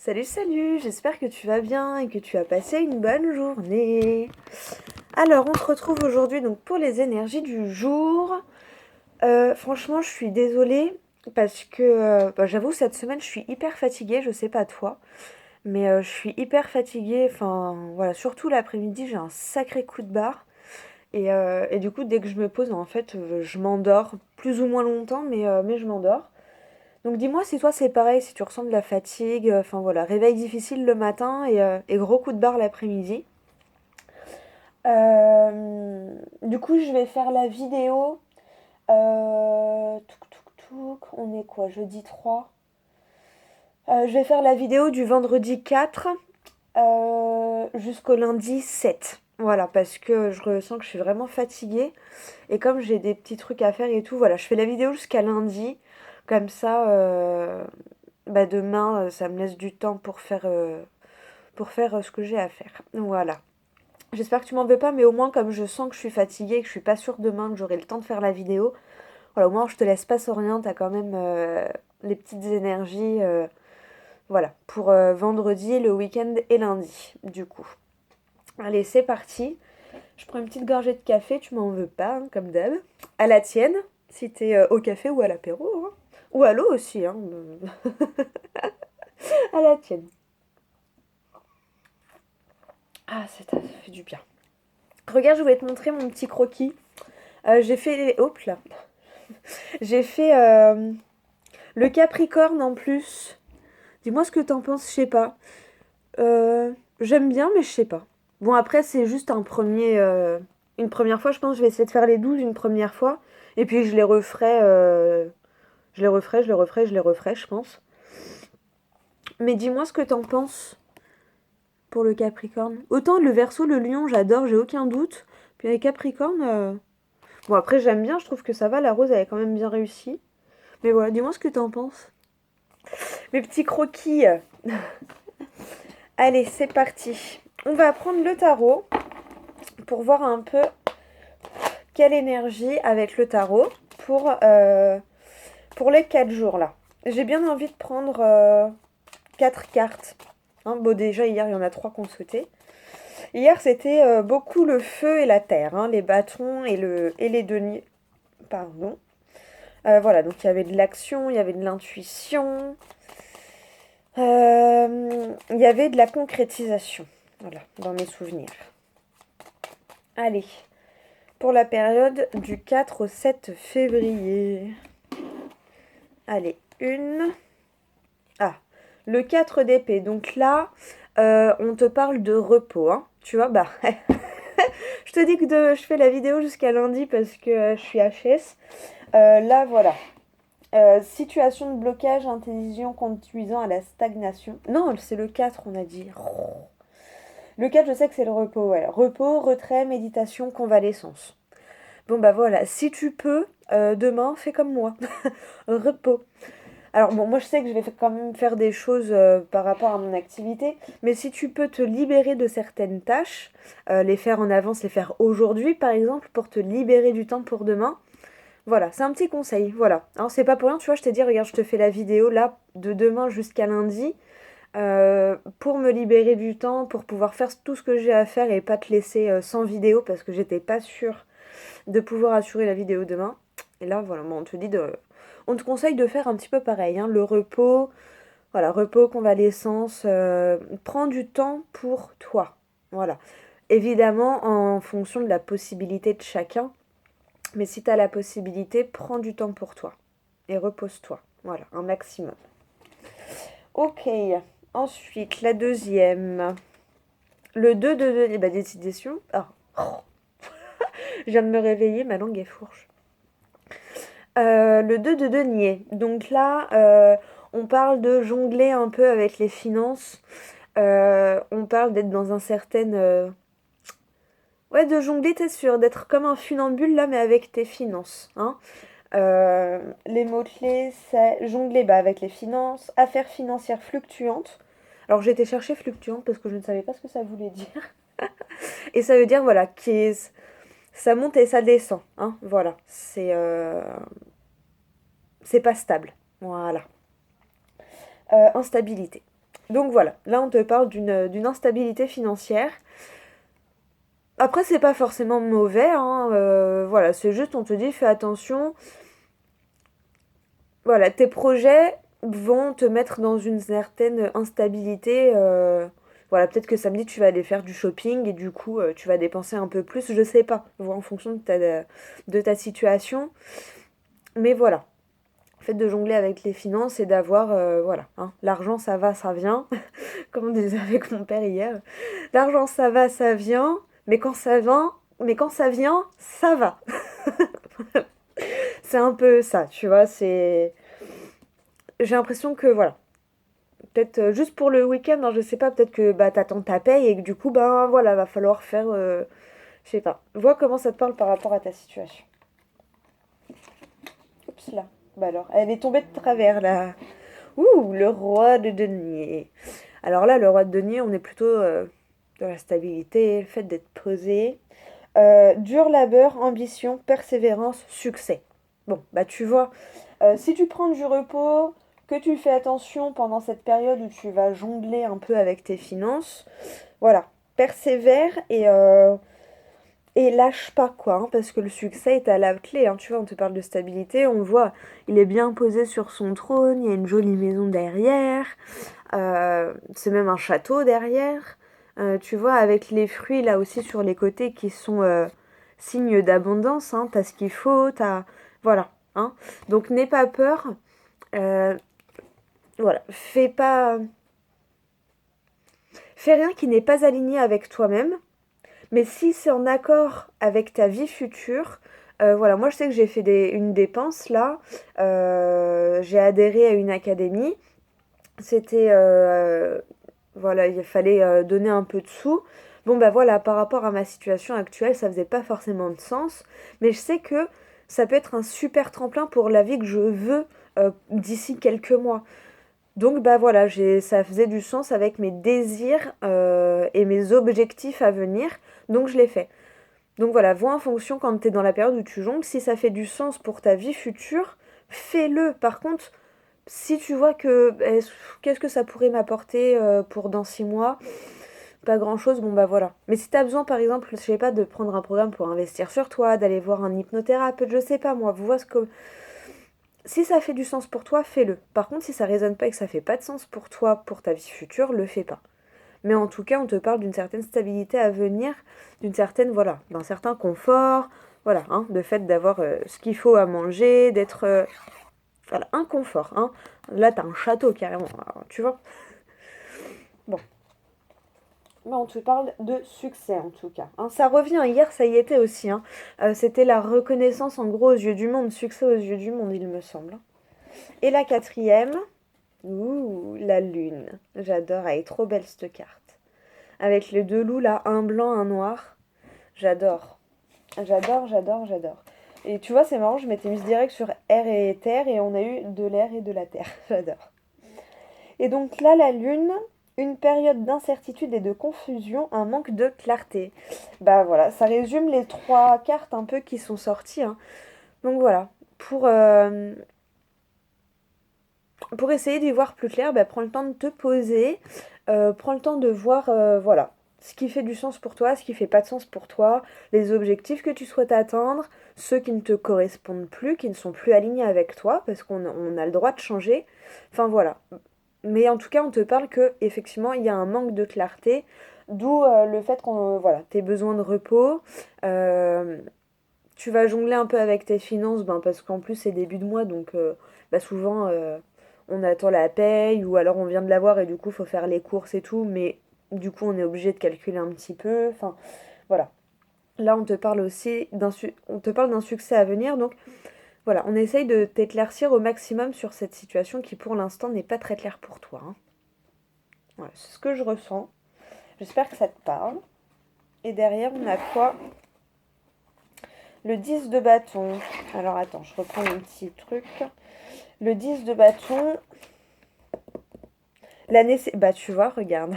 Salut, salut, j'espère que tu vas bien et que tu as passé une bonne journée. Alors, on se retrouve aujourd'hui donc pour les énergies du jour. Franchement, je suis désolée parce que j'avoue, cette semaine, je suis hyper fatiguée, je sais pas toi, mais je suis hyper fatiguée. Enfin, voilà, surtout l'après-midi, j'ai un sacré coup de barre. Et du coup, dès que je me pose, en fait, je m'endors plus ou moins longtemps, mais je m'endors. Donc dis-moi si toi c'est pareil, si tu ressens de la fatigue, enfin voilà, réveil difficile le matin et gros coup de barre l'après-midi. Du coup je vais faire la vidéo. Touk touk touk, on est quoi, jeudi 3. Je vais faire la vidéo du vendredi 4 jusqu'au lundi 7. Voilà, parce que je ressens que je suis vraiment fatiguée. Et comme j'ai des petits trucs à faire et tout, voilà, je fais la vidéo jusqu'à lundi. Comme ça, demain, ça me laisse du temps pour faire ce que j'ai à faire. Voilà. J'espère que tu m'en veux pas, mais au moins, comme je sens que je suis fatiguée et que je suis pas sûre demain que j'aurai le temps de faire la vidéo, voilà, au moins, je te laisse pas sans rien. T'as quand même les petites énergies, voilà, pour vendredi, le week-end et lundi, du coup. Allez, c'est parti. Je prends une petite gorgée de café, tu m'en veux pas, hein, comme d'hab. À la tienne, si t'es au café ou à l'apéro, hein. Ou à l'eau aussi, hein. À la tienne. Ah, ça fait du bien. Regarde, je voulais te montrer mon petit croquis. J'ai fait... Hop là. J'ai fait le Capricorne en plus. Dis-moi ce que t'en penses, je sais pas. J'aime bien, mais je sais pas. Bon, après, c'est juste une première fois. Je pense que je vais essayer de faire les 12 une première fois. Et puis, je les referai... je pense. Mais dis-moi ce que t'en penses pour le Capricorne. Autant le Verseau, le Lion, j'adore, j'ai aucun doute. Puis les Capricornes... Bon, après, j'aime bien, je trouve que ça va. La rose, elle est quand même bien réussie. Mais voilà, dis-moi ce que t'en penses. Mes petits croquis. Allez, c'est parti. On va prendre le tarot pour voir un peu quelle énergie avec le tarot pour les 4 jours là. J'ai bien envie de prendre 4 cartes. Hein, bon, déjà, hier, il y en a 3 qu'on souhaitait. Hier, c'était beaucoup le feu et la terre, hein, les bâtons et les deniers. Pardon. Voilà, donc il y avait de l'action, il y avait de l'intuition, il y avait de la concrétisation. Voilà, dans mes souvenirs. Allez, pour la période du 4 au 7 février. Allez, une. Ah, le 4 d'épée. Donc là, on te parle de repos, hein. Tu vois, bah, je te dis que je fais la vidéo jusqu'à lundi parce que je suis HS. Là, voilà. Situation de blocage, indécision conduisant à la stagnation. Non, c'est le 4, on a dit. Le 4, je sais que c'est le repos, ouais. Repos, retrait, méditation, convalescence. Bon, bah voilà, si tu peux, demain, fais comme moi. Repos. Alors bon, moi je sais que je vais quand même faire des choses par rapport à mon activité, mais si tu peux te libérer de certaines tâches, les faire en avance, les faire aujourd'hui par exemple, pour te libérer du temps pour demain, voilà, c'est un petit conseil, voilà. Alors c'est pas pour rien, tu vois, je t'ai dit, regarde, je te fais la vidéo là, de demain jusqu'à lundi, pour me libérer du temps, pour pouvoir faire tout ce que j'ai à faire et pas te laisser sans vidéo, parce que j'étais pas sûre de pouvoir assurer la vidéo demain. Et là, voilà, bon, on te conseille de faire un petit peu pareil, hein, le repos, voilà, repos, convalescence, prends du temps pour toi, voilà. Évidemment, en fonction de la possibilité de chacun, mais si tu as la possibilité, prends du temps pour toi et repose-toi. Voilà, un maximum. Ok, ensuite, la deuxième. Le 2 de décision. Ah, je viens de me réveiller, ma langue est fourche. Le 2 de denier. Donc là, on parle de jongler un peu avec les finances. On parle d'être dans un certain... Ouais, de jongler, t'es sûr, d'être comme un funambule là, mais avec tes finances, hein. Les mots-clés, c'est jongler avec les finances, affaires financières fluctuantes. Alors j'ai été chercher fluctuante parce que je ne savais pas ce que ça voulait dire. Et ça veut dire, voilà, ça monte et ça descend, hein, voilà. C'est pas stable, voilà. Instabilité. Donc voilà, là on te parle d'une instabilité financière. Après, c'est pas forcément mauvais, hein, voilà, c'est juste on te dit fais attention. Voilà, tes projets vont te mettre dans une certaine instabilité. Voilà, peut-être que samedi tu vas aller faire du shopping et du coup tu vas dépenser un peu plus, je sais pas, voir en fonction de ta situation. Mais voilà, le fait de jongler avec les finances et d'avoir, voilà, hein, l'argent ça va, ça vient, comme on disait avec mon père hier. L'argent ça va, ça vient, mais quand ça vient, ça va. C'est un peu ça, tu vois, c'est... J'ai l'impression que, voilà, peut-être juste pour le week-end, hein, je sais pas, peut-être que bah, t'attends ta paye et que du coup, ben voilà, va falloir faire, je sais pas. Vois comment ça te parle par rapport à ta situation. Oups là. Bah alors, elle est tombée de travers là. Ouh, le roi de denier. Alors là, le roi de denier, on est plutôt dans la stabilité, le fait d'être posé. Dur labeur, ambition, persévérance, succès. Bon, bah tu vois, si tu prends du repos, que tu fais attention pendant cette période où tu vas jongler un peu avec tes finances, voilà, persévère et lâche pas quoi, hein, parce que le succès est à la clé, hein, tu vois, on te parle de stabilité, on voit, il est bien posé sur son trône, il y a une jolie maison derrière, c'est même un château derrière, tu vois, avec les fruits là aussi sur les côtés qui sont signes d'abondance, hein, t'as ce qu'il faut, t'as... Voilà, hein. Donc n'aie pas peur, euh, voilà, fais rien qui n'est pas aligné avec toi-même, mais si c'est en accord avec ta vie future, voilà, moi je sais que j'ai fait une dépense là, j'ai adhéré à une académie, c'était, voilà, il fallait donner un peu de sous. Bon bah voilà, par rapport à ma situation actuelle, ça faisait pas forcément de sens, mais je sais que ça peut être un super tremplin pour la vie que je veux d'ici quelques mois. Donc bah voilà, ça faisait du sens avec mes désirs et mes objectifs à venir, donc je l'ai fait. Donc voilà, vois en fonction quand tu es dans la période où tu jongles, si ça fait du sens pour ta vie future, fais-le. Par contre, si tu vois que qu'est-ce que ça pourrait m'apporter pour dans 6 mois, pas grand-chose, bon bah voilà. Mais si tu as besoin par exemple, je sais pas, de prendre un programme pour investir sur toi, d'aller voir un hypnothérapeute, je sais pas moi, vois ce que si ça fait du sens pour toi, fais-le. Par contre, si ça résonne pas et que ça fait pas de sens pour toi, pour ta vie future, le fais pas. Mais en tout cas, on te parle d'une certaine stabilité à venir, d'une certaine, voilà, d'un certain confort, voilà, hein, de fait d'avoir ce qu'il faut à manger, d'être, voilà, un confort, hein. Là, t'as un château carrément, alors, tu vois. Bon, mais on te parle de succès en tout cas, hein. Ça revient, hier ça y était aussi, hein. C'était la reconnaissance en gros aux yeux du monde, succès aux yeux du monde, il me semble. Et la quatrième, ouh, la lune. J'adore, elle est trop belle cette carte. Avec les deux loups là, un blanc, un noir. J'adore. J'adore, j'adore, j'adore. Et tu vois, c'est marrant, je m'étais mise direct sur air et terre et on a eu de l'air et de la terre. J'adore. Et donc là, la lune, une période d'incertitude et de confusion, un manque de clarté. Bah voilà, ça résume les trois cartes un peu qui sont sorties, hein. Donc voilà, pour essayer d'y voir plus clair, bah, prends le temps de te poser, prends le temps de voir, voilà, ce qui fait du sens pour toi, ce qui fait pas de sens pour toi, les objectifs que tu souhaites atteindre, ceux qui ne te correspondent plus, qui ne sont plus alignés avec toi, parce qu'on a le droit de changer. Enfin voilà. Mais en tout cas, on te parle que effectivement, il y a un manque de clarté, d'où le fait qu'on, voilà, t'aies besoin de repos. euh, Tu vas jongler un peu avec tes finances, ben, parce qu'en plus c'est début de mois, donc bah, souvent on attend la paye ou alors on vient de l'avoir et du coup faut faire les courses et tout, mais du coup on est obligé de calculer un petit peu. Enfin voilà. Là on te parle aussi on te parle d'un succès à venir, donc voilà, on essaye de t'éclaircir au maximum sur cette situation qui pour l'instant n'est pas très claire pour toi, hein. Voilà, c'est ce que je ressens. J'espère que ça te parle. Et derrière on a quoi? Le 10 de bâton. Alors attends, je reprends mon petit truc. Le 10 de bâton, bah tu vois, regarde.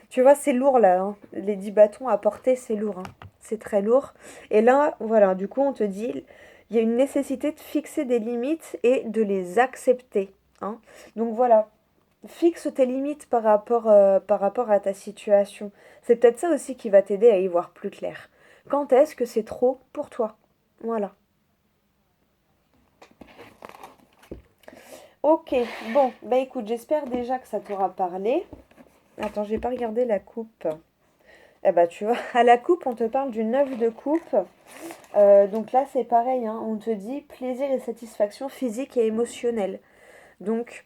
Tu vois, c'est lourd là, hein. Les 10 bâtons à porter, c'est lourd, hein. C'est très lourd. Et là, voilà, du coup, on te dit, il y a une nécessité de fixer des limites et de les accepter, hein. Donc voilà. fixe tes limites par rapport à ta situation. C'est peut-être ça aussi qui va t'aider à y voir plus clair. Quand est-ce que c'est trop pour toi? Voilà. Ok, bon, bah écoute, j'espère déjà que ça t'aura parlé. Attends, j'ai pas regardé la coupe. Eh bah tu vois, à la coupe, on te parle du 9 de coupe. Donc là, c'est pareil, hein, on te dit plaisir et satisfaction physique et émotionnelle. Donc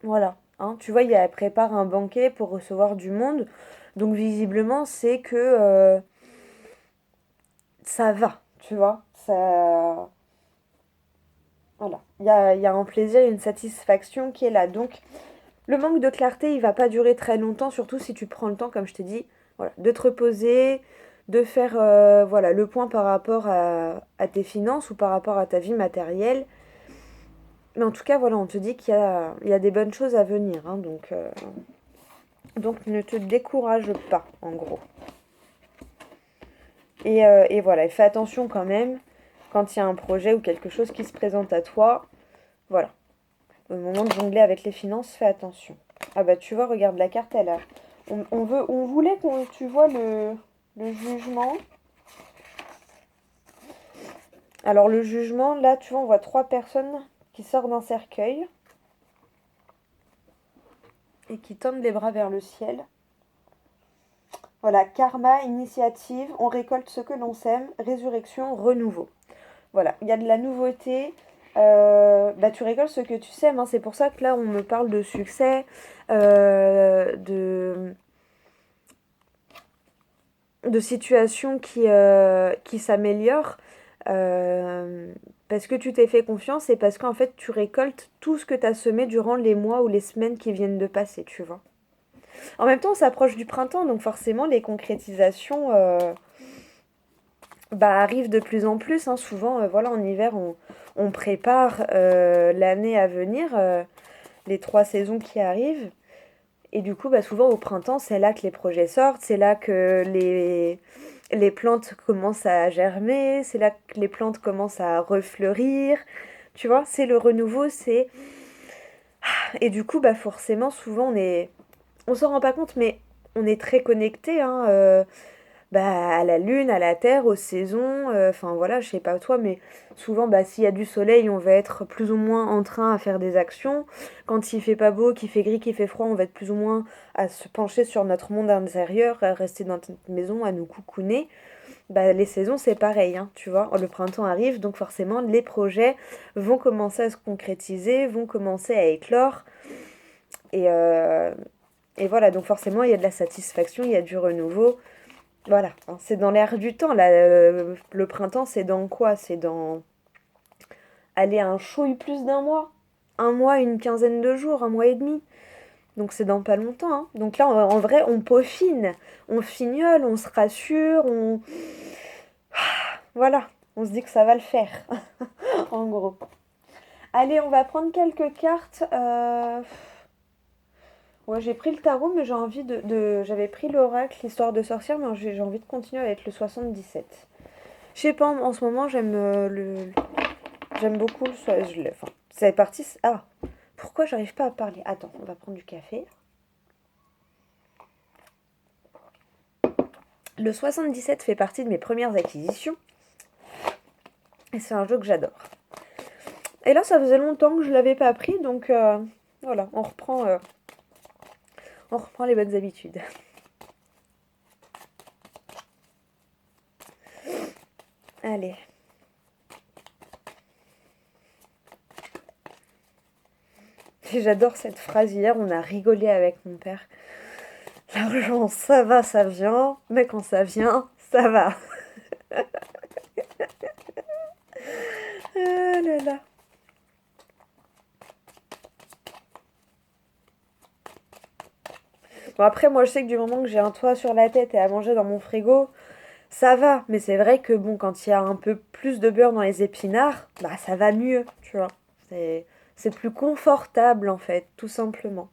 voilà, hein, tu vois, elle prépare un banquet pour recevoir du monde. Donc visiblement, c'est que ça va, tu vois. Ça, voilà, il y a un plaisir et une satisfaction qui est là. Donc le manque de clarté, il va pas durer très longtemps, surtout si tu prends le temps, comme je t'ai dit, voilà, de te reposer, de faire voilà, le point par rapport à tes finances ou par rapport à ta vie matérielle. Mais en tout cas, voilà, on te dit il y a des bonnes choses à venir, hein, donc ne te décourage pas, en gros. Et voilà, et fais attention quand même quand il y a un projet ou quelque chose qui se présente à toi. Voilà, au moment de jongler avec les finances, fais attention. Ah bah tu vois, regarde la carte, elle a... on voulait que tu vois le jugement. Alors le jugement, là, tu vois, on voit trois personnes qui sortent d'un cercueil et qui tendent les bras vers le ciel. Voilà, karma, initiative, on récolte ce que l'on sème, résurrection, renouveau. Voilà, il y a de la nouveauté. Bah, tu récoltes ce que tu sèmes, hein. C'est pour ça que là, on me parle de succès, de situations qui s'améliorent. euh, Parce que tu t'es fait confiance et parce qu'en fait, tu récoltes tout ce que tu as semé durant les mois ou les semaines qui viennent de passer, tu vois. En même temps, on s'approche du printemps, donc forcément, les concrétisations bah, arrivent de plus en plus, hein. Souvent, voilà, en hiver, on prépare l'année à venir, les trois saisons qui arrivent. Et du coup, bah, souvent au printemps, c'est là que les projets sortent, c'est là que les plantes commencent à germer, c'est là que les plantes commencent à refleurir. Tu vois, c'est le renouveau, c'est... Et du coup, bah forcément, souvent, on s'en rend pas compte, mais on est très connecté, hein, bah, à la lune, à la terre, aux saisons. Enfin voilà, je sais pas toi, mais souvent, bah, s'il y a du soleil, on va être plus ou moins en train à faire des actions. Quand il fait pas beau, qu'il fait gris, qu'il fait froid, on va être plus ou moins à se pencher sur notre monde intérieur, à rester dans notre maison, à nous coucouner. Bah, les saisons, c'est pareil, hein, tu vois. Le printemps arrive, donc forcément, les projets vont commencer à se concrétiser, vont commencer à éclore. Et, euh, et voilà, donc forcément, il y a de la satisfaction, il y a du renouveau. Voilà, hein, c'est dans l'air du temps. Là, le printemps, c'est dans quoi? C'est dans... Aller un chouille plus d'un mois. Un mois, une quinzaine de jours, un mois et demi. Donc c'est dans pas longtemps, hein. Donc là, en vrai, on peaufine. On fignole, on se rassure, on... Voilà, on se dit que ça va le faire, en gros. Allez, on va prendre quelques cartes. Ouais, j'ai pris le tarot, mais j'ai envie J'avais pris l'oracle, l'histoire de sorcière, mais j'ai envie de continuer avec le 77. Je sais pas, en ce moment, j'aime beaucoup enfin, c'est parti. Ah, pourquoi j'arrive pas à parler? Attends, on va prendre du café. Le 77 fait partie de mes premières acquisitions. Et c'est un jeu que j'adore. Et là, ça faisait longtemps que je l'avais pas pris, donc voilà, on reprend les bonnes habitudes. Allez. Et j'adore cette phrase. Hier, on a rigolé avec mon père. L'argent, ça va, ça vient, mais quand ça vient, ça va. Ah là là. Bon, après, moi, je sais que du moment que j'ai un toit sur la tête et à manger dans mon frigo, ça va. Mais c'est vrai que, bon, quand il y a un peu plus de beurre dans les épinards, bah, ça va mieux, tu vois. C'est plus confortable, en fait, tout simplement.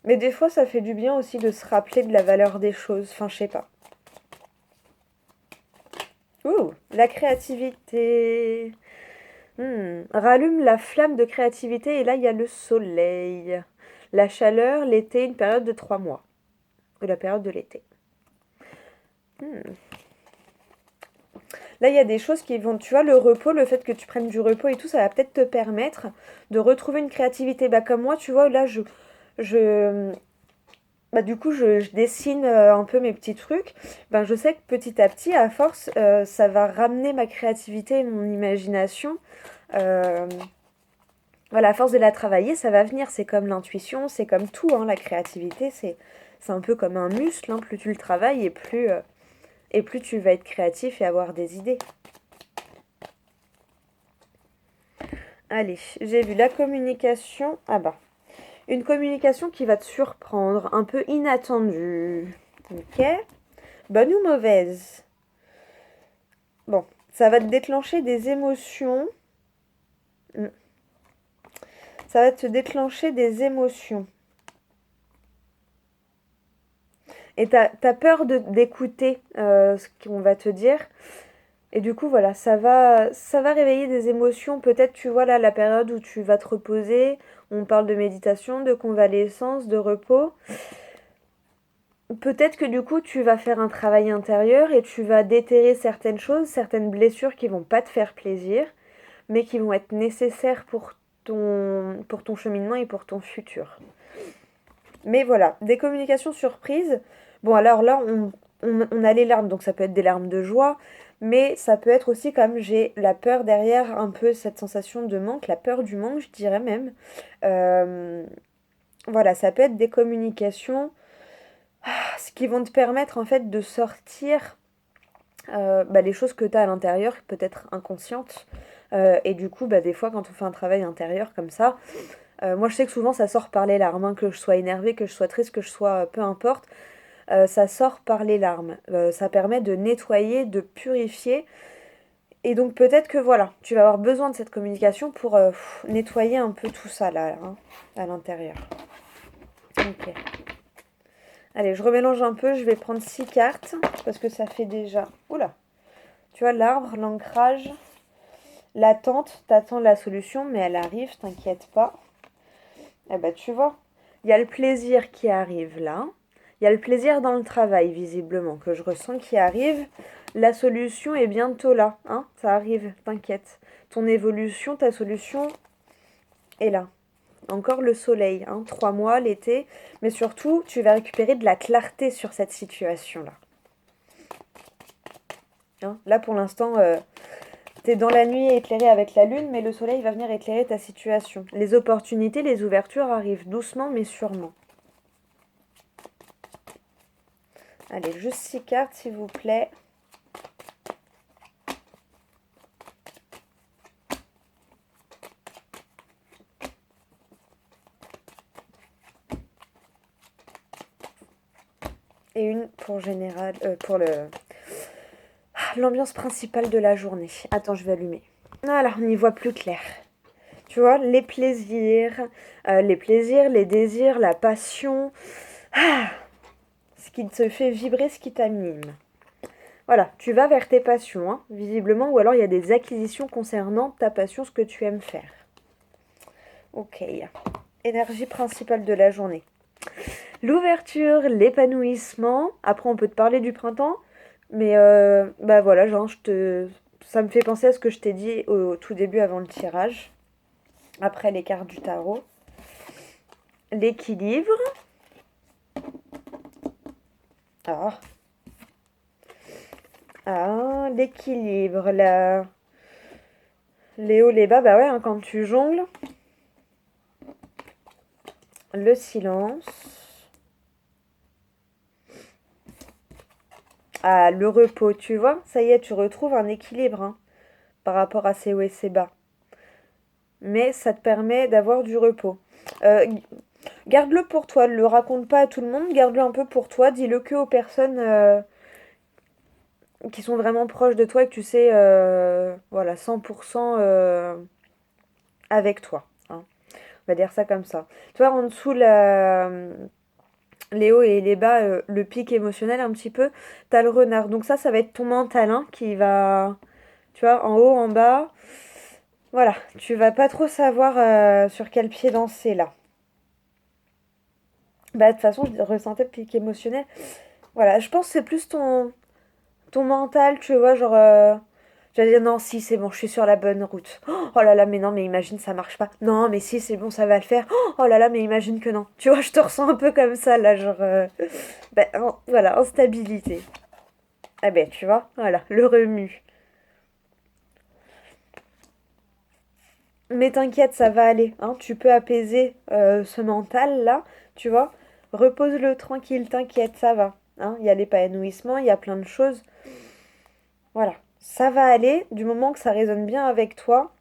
Mais des fois, ça fait du bien aussi de se rappeler de la valeur des choses. Enfin, je sais pas. Ouh, la créativité. Rallume la flamme de créativité et là, il y a le soleil. La chaleur, l'été, une période de 3 mois. Ou la période de l'été. Là, il y a des choses qui vont, tu vois, le repos, le fait que tu prennes du repos et tout, ça va peut-être te permettre de retrouver une créativité. Bah, comme moi, tu vois, là, je, bah, du coup, je dessine un peu mes petits trucs. Ben, je sais que petit à petit, à force, ça va ramener ma créativité et mon imagination. Euh, voilà, à force de la travailler, ça va venir. C'est comme l'intuition, c'est comme tout, hein, la créativité, c'est un peu comme un muscle, hein. Plus tu le travailles et plus tu vas être créatif et avoir des idées. Allez, j'ai vu la communication. Ah bah, une communication qui va te surprendre, un peu inattendue. Ok. Bonne ou mauvaise? Bon, ça va te déclencher des émotions. Mm. Ça va te déclencher des émotions. Et t'as peur d'écouter ce qu'on va te dire. Et du coup, voilà, ça va réveiller des émotions. Peut-être, tu vois, là, la période où tu vas te reposer. On parle de méditation, de convalescence, de repos. Peut-être que du coup, tu vas faire un travail intérieur et tu vas déterrer certaines choses, certaines blessures qui vont pas te faire plaisir, mais qui vont être nécessaires pour ton cheminement et pour ton futur. Mais voilà, des communications surprises. Bon, alors là, on a les larmes, donc ça peut être des larmes de joie, mais ça peut être aussi comme j'ai la peur derrière, un peu cette sensation de manque, la peur du manque, je dirais même. Euh, voilà, ça peut être des communications ce qui vont te permettre en fait de sortir bah, les choses que tu as à l'intérieur, peut-être inconscientes. Et du coup, bah, des fois, quand on fait un travail intérieur comme ça, moi je sais que souvent ça sort par les larmes, hein, que je sois énervée, que je sois triste, que je sois peu importe, ça sort par les larmes. Ça permet de nettoyer, de purifier. Et donc peut-être que voilà, tu vas avoir besoin de cette communication pour nettoyer un peu tout ça là, hein, à l'intérieur. Ok. Allez, je remélange un peu, je vais prendre 6 cartes parce que ça fait déjà... Oula. Tu vois, l'arbre, l'ancrage, l'attente, t'attends la solution, mais elle arrive, t'inquiète pas. Eh ben, tu vois, il y a le plaisir qui arrive là. Il y a le plaisir dans le travail, visiblement, que je ressens qui arrive. La solution est bientôt là, hein. Ça arrive, t'inquiète. Ton évolution, ta solution est là. Encore le soleil, hein. 3 mois, l'été. Mais surtout, tu vas récupérer de la clarté sur cette situation-là. Hein, là, pour l'instant, t'es dans la nuit éclairée avec la lune, mais le soleil va venir éclairer ta situation. Les opportunités, les ouvertures arrivent doucement, mais sûrement. Allez, juste 6 cartes, s'il vous plaît. Et une pour général, pour l'ambiance principale de la journée. Attends, je vais allumer. Voilà, on y voit plus clair. Tu vois, les plaisirs, les désirs, la passion. Ah, ce qui te fait vibrer, ce qui t'anime. Voilà, tu vas vers tes passions, hein, visiblement, ou alors il y a des acquisitions concernant ta passion, ce que tu aimes faire. Ok. Énergie principale de la journée. L'ouverture, l'épanouissement. Après, on peut te parler du printemps, mais bah voilà, genre, ça me fait penser à ce que je t'ai dit au tout début avant le tirage. Après les cartes du tarot. L'équilibre. Ah, l'équilibre, les hauts, les bas, bah ouais, hein, quand tu jongles. Le silence. Ah, le repos, tu vois, ça y est, tu retrouves un équilibre hein, par rapport à ces hauts et ces bas. Mais ça te permet d'avoir du repos. Euh, Garde-le pour toi, ne le raconte pas à tout le monde, garde-le un peu pour toi, dis-le que aux personnes qui sont vraiment proches de toi et que tu sais, voilà, 100% avec toi. Hein. On va dire ça comme ça. Tu vois, en dessous, les hauts et les bas, le pic émotionnel un petit peu, t'as le renard. Donc ça va être ton mental hein, qui va, tu vois, en haut, en bas. Voilà, tu vas pas trop savoir sur quel pied danser là. Bah, de toute façon, je ressentais le pic émotionnel. Voilà, je pense que c'est plus ton mental, tu vois, genre... j'allais dire, non, si, c'est bon, je suis sur la bonne route. Oh là là, mais non, mais imagine, ça marche pas. Non, mais si, c'est bon, ça va le faire. Oh là là, mais imagine que non. Tu vois, je te ressens un peu comme ça, là, genre... voilà, instabilité. Ah ben, tu vois, voilà, le remue. Mais t'inquiète, ça va aller, hein. Tu peux apaiser ce mental-là, tu vois. Repose-le tranquille, t'inquiète, ça va. Hein. Il y a l'épanouissement, il y a plein de choses. Voilà, ça va aller du moment que ça résonne bien avec toi.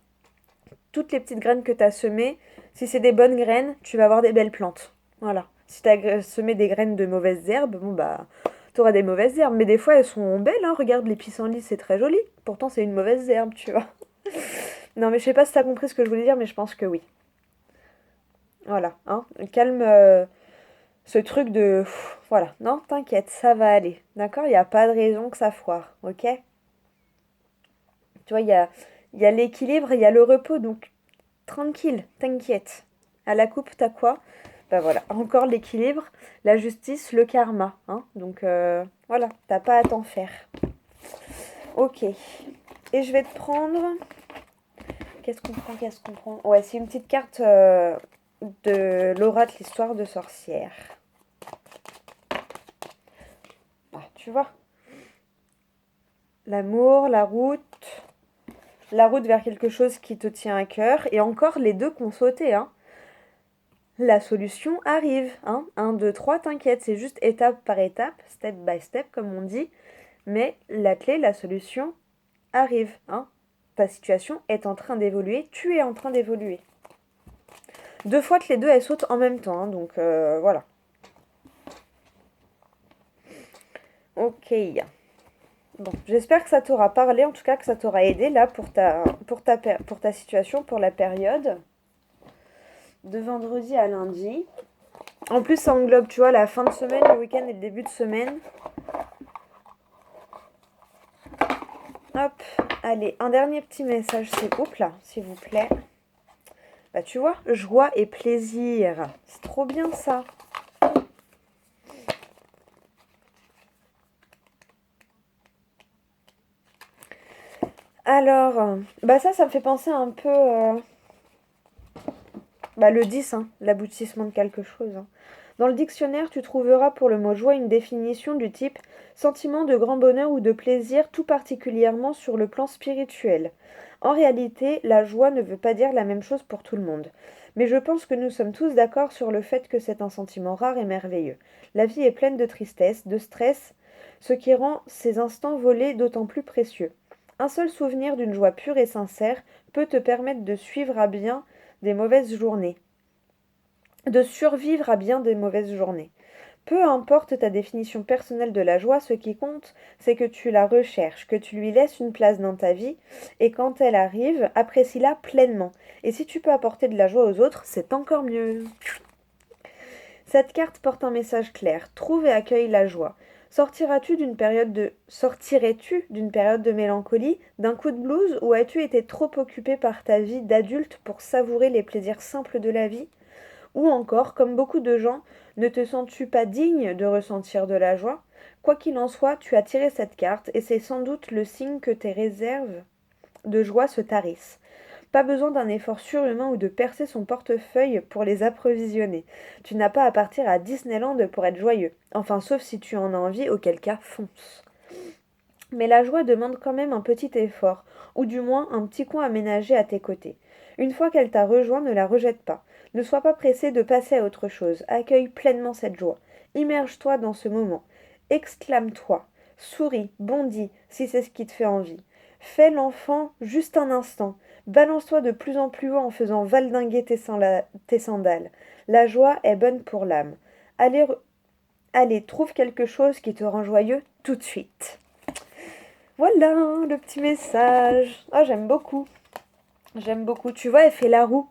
Toutes les petites graines que tu as semées, si c'est des bonnes graines, tu vas avoir des belles plantes. Voilà. Si tu as semé des graines de mauvaises herbes, bon bah, tu auras des mauvaises herbes. Mais des fois, elles sont belles, hein. Regarde, les pissenlits, c'est très joli. Pourtant, c'est une mauvaise herbe, tu vois. Non, mais je sais pas si tu as compris ce que je voulais dire, mais je pense que oui. Voilà, hein. Calme ce truc de... Voilà, non, t'inquiète, ça va aller. D'accord. Il n'y a pas de raison que ça foire, ok. Tu vois, il y a l'équilibre, il y a le repos, donc tranquille, t'inquiète. À la coupe, t'as quoi? Bah voilà, encore l'équilibre, la justice, le karma. Hein. Donc voilà, t'as pas à t'en faire. Ok. Et je vais te prendre... Qu'est-ce qu'on prend? Ouais, c'est une petite carte de l'orate, l'histoire de sorcière. Ah, tu vois. L'amour, la route vers quelque chose qui te tient à cœur. Et encore les deux qu'on sauté, hein. La solution arrive, hein. 1, 2, 3, t'inquiète, c'est juste étape par étape, step by step, comme on dit. Mais la clé, la solution arrive, hein. Ta situation est en train d'évoluer, tu es en train d'évoluer. Deux fois que les deux, elles sautent en même temps, hein, donc voilà. Ok. Bon, j'espère que ça t'aura parlé, en tout cas que ça t'aura aidé là pour ta situation, pour la période de vendredi à lundi. En plus, ça englobe, tu vois, la fin de semaine, le week-end et le début de semaine. Hop, allez, un dernier petit message, c'est oups là, s'il vous plaît. Bah tu vois, joie et plaisir. C'est trop bien ça. Alors, bah ça me fait penser un peu... le 10, hein, l'aboutissement de quelque chose. Hein. Dans le dictionnaire, tu trouveras pour le mot joie une définition du type sentiment de grand bonheur ou de plaisir, tout particulièrement sur le plan spirituel. En réalité, la joie ne veut pas dire la même chose pour tout le monde. Mais je pense que nous sommes tous d'accord sur le fait que c'est un sentiment rare et merveilleux. La vie est pleine de tristesse, de stress, ce qui rend ces instants volés d'autant plus précieux. Un seul souvenir d'une joie pure et sincère peut te permettre de suivre à bien des mauvaises journées, de survivre à bien des mauvaises journées. Peu importe ta définition personnelle de la joie, ce qui compte, c'est que tu la recherches, que tu lui laisses une place dans ta vie, et quand elle arrive, apprécie-la pleinement. Et si tu peux apporter de la joie aux autres, c'est encore mieux. Cette carte porte un message clair. Trouve et accueille la joie. Sortirais-tu d'une période de mélancolie, d'un coup de blues, ou as-tu été trop occupé par ta vie d'adulte pour savourer les plaisirs simples de la vie? Ou encore, comme beaucoup de gens, ne te sens-tu pas digne de ressentir de la joie? Quoi qu'il en soit, tu as tiré cette carte et c'est sans doute le signe que tes réserves de joie se tarissent. Pas besoin d'un effort surhumain ou de percer son portefeuille pour les approvisionner. Tu n'as pas à partir à Disneyland pour être joyeux. Enfin, sauf si tu en as envie, auquel cas fonce. Mais la joie demande quand même un petit effort, ou du moins un petit coin aménagé à tes côtés. Une fois qu'elle t'a rejoint, ne la rejette pas. Ne sois pas pressé de passer à autre chose. Accueille pleinement cette joie. Immerge-toi dans ce moment. Exclame-toi. Souris, bondis, si c'est ce qui te fait envie. Fais l'enfant juste un instant. Balance-toi de plus en plus haut en faisant valdinguer tes sandales. La joie est bonne pour l'âme. Allez, allez, trouve quelque chose qui te rend joyeux tout de suite. Voilà le petit message. Ah, j'aime beaucoup. J'aime beaucoup. Tu vois, elle fait la roue.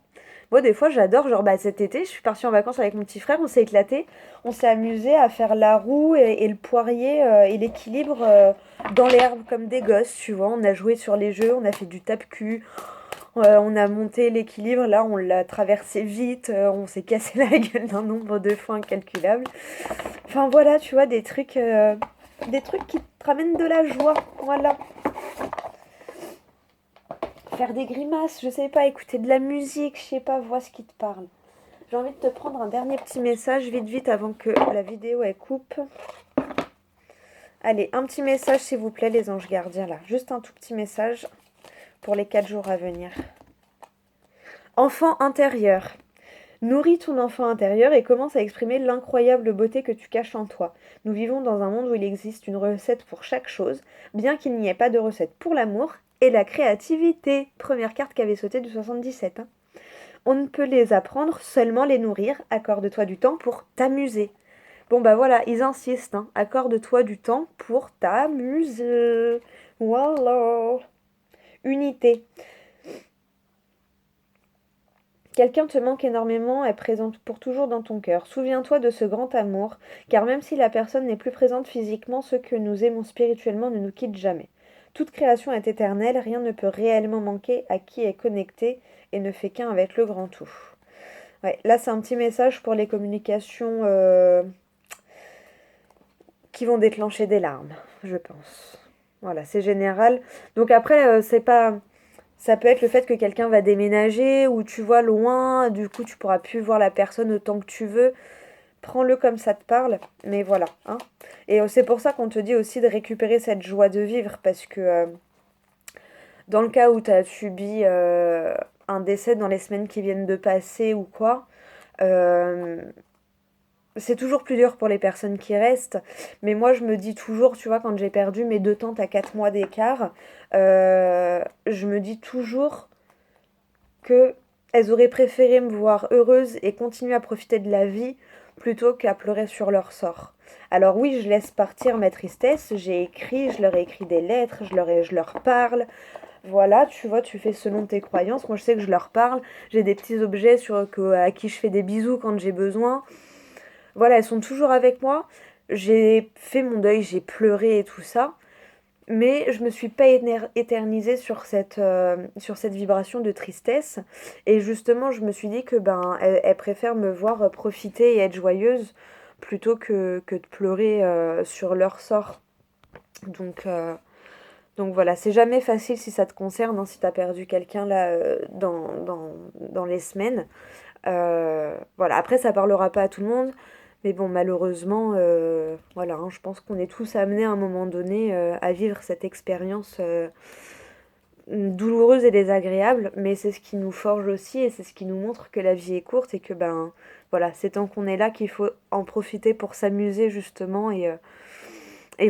Moi, des fois, j'adore. Genre, cet été, je suis partie en vacances avec mon petit frère. On s'est éclaté. On s'est amusé à faire la roue et le poirier et l'équilibre dans l'herbe comme des gosses, tu vois. On a joué sur les jeux. On a fait du tape-cul. On a monté l'équilibre, là on l'a traversé vite, on s'est cassé la gueule d'un nombre de fois incalculable. Enfin voilà, tu vois, des trucs qui te ramènent de la joie, voilà. Faire des grimaces, je sais pas, écouter de la musique, je sais pas, vois ce qui te parle. J'ai envie de te prendre un dernier petit message, vite, avant que la vidéo elle coupe. Allez, un petit message s'il vous plaît les anges gardiens là, juste un tout petit message pour les 4 jours à venir. Enfant intérieur. Nourris ton enfant intérieur et commence à exprimer l'incroyable beauté que tu caches en toi. Nous vivons dans un monde où il existe une recette pour chaque chose, bien qu'il n'y ait pas de recette pour l'amour et la créativité. Première carte qui avait sauté du 77. Hein. On ne peut les apprendre, seulement les nourrir. Accorde-toi du temps pour t'amuser. Bon bah voilà, ils insistent. Hein. Accorde-toi du temps pour t'amuser. Voilà. Unité. Quelqu'un te manque énormément, est présente pour toujours dans ton cœur. Souviens-toi de ce grand amour, car même si la personne n'est plus présente physiquement, ceux que nous aimons spirituellement ne nous quittent jamais. Toute création est éternelle, rien ne peut réellement manquer à qui est connecté et ne fait qu'un avec le grand tout. Ouais, là c'est un petit message pour les communications qui vont déclencher des larmes, je pense. Voilà, c'est général. Donc après, c'est pas... Ça peut être le fait que quelqu'un va déménager ou tu vois loin, du coup tu pourras plus voir la personne autant que tu veux. Prends-le comme ça te parle, mais voilà. Hein. Et c'est pour ça qu'on te dit aussi de récupérer cette joie de vivre, parce que dans le cas où tu as subi un décès dans les semaines qui viennent de passer ou quoi, euh, c'est toujours plus dur pour les personnes qui restent. Mais moi, je me dis toujours, tu vois, quand j'ai perdu mes 2 tantes à 4 mois d'écart, je me dis toujours que elles auraient préféré me voir heureuse et continuer à profiter de la vie plutôt qu'à pleurer sur leur sort. Alors oui, je laisse partir ma tristesse, j'ai écrit, je leur ai écrit des lettres, je leur parle. Voilà, tu vois, tu fais selon tes croyances. Moi, je sais que je leur parle. J'ai des petits objets à qui je fais des bisous quand j'ai besoin. Voilà, elles sont toujours avec moi. J'ai fait mon deuil, j'ai pleuré et tout ça. Mais je me suis pas éternisée sur cette vibration de tristesse. Et justement, je me suis dit que elles préfèrent me voir profiter et être joyeuse plutôt que de pleurer sur leur sort. Donc, euh, donc voilà, c'est jamais facile si ça te concerne, hein, si tu as perdu quelqu'un là dans les semaines. Voilà, après ça parlera pas à tout le monde, mais bon, malheureusement, voilà, hein, je pense qu'on est tous amenés à un moment donné à vivre cette expérience douloureuse et désagréable, mais c'est ce qui nous forge aussi et c'est ce qui nous montre que la vie est courte et que voilà, c'est tant qu'on est là qu'il faut en profiter pour s'amuser justement et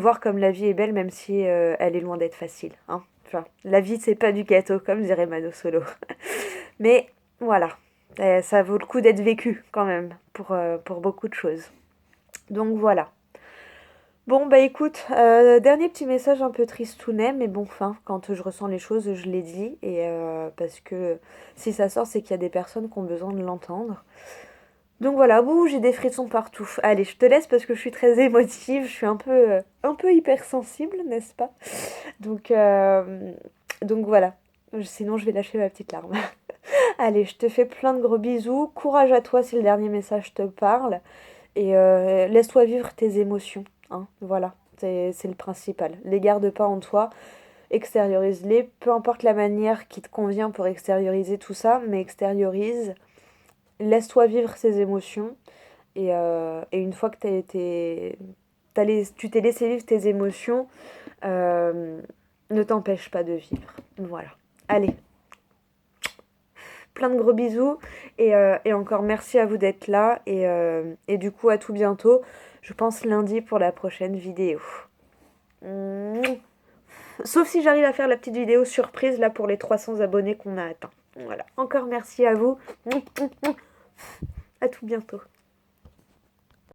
voir comme la vie est belle même si elle est loin d'être facile. Hein. Enfin, la vie c'est pas du gâteau comme dirait Mano Solo. Mais voilà, ça vaut le coup d'être vécu quand même pour beaucoup de choses. Donc voilà. Bon bah écoute, dernier petit message un peu tristounet, mais bon, enfin, quand je ressens les choses, je les dis, et parce que si ça sort, c'est qu'il y a des personnes qui ont besoin de l'entendre. Donc voilà, ouh, j'ai des frissons partout. Allez, je te laisse parce que je suis très émotive, je suis un peu hypersensible, n'est-ce pas? Donc, euh, donc voilà, sinon je vais lâcher ma petite larme. Allez, je te fais plein de gros bisous, courage à toi si le dernier message te parle, et laisse-toi vivre tes émotions, hein, voilà, c'est le principal. Les garde pas en toi, extériorise-les, peu importe la manière qui te convient pour extérioriser tout ça, mais extériorise, laisse-toi vivre ces émotions, et une fois que tu t'es laissé vivre tes émotions, euh, ne t'empêche pas de vivre. Voilà. Allez, plein de gros bisous et encore merci à vous d'être là et du coup à tout bientôt. Je pense lundi pour la prochaine vidéo. Sauf si j'arrive à faire la petite vidéo surprise là pour les 300 abonnés qu'on a atteint. Voilà. Encore merci à vous. À tout bientôt.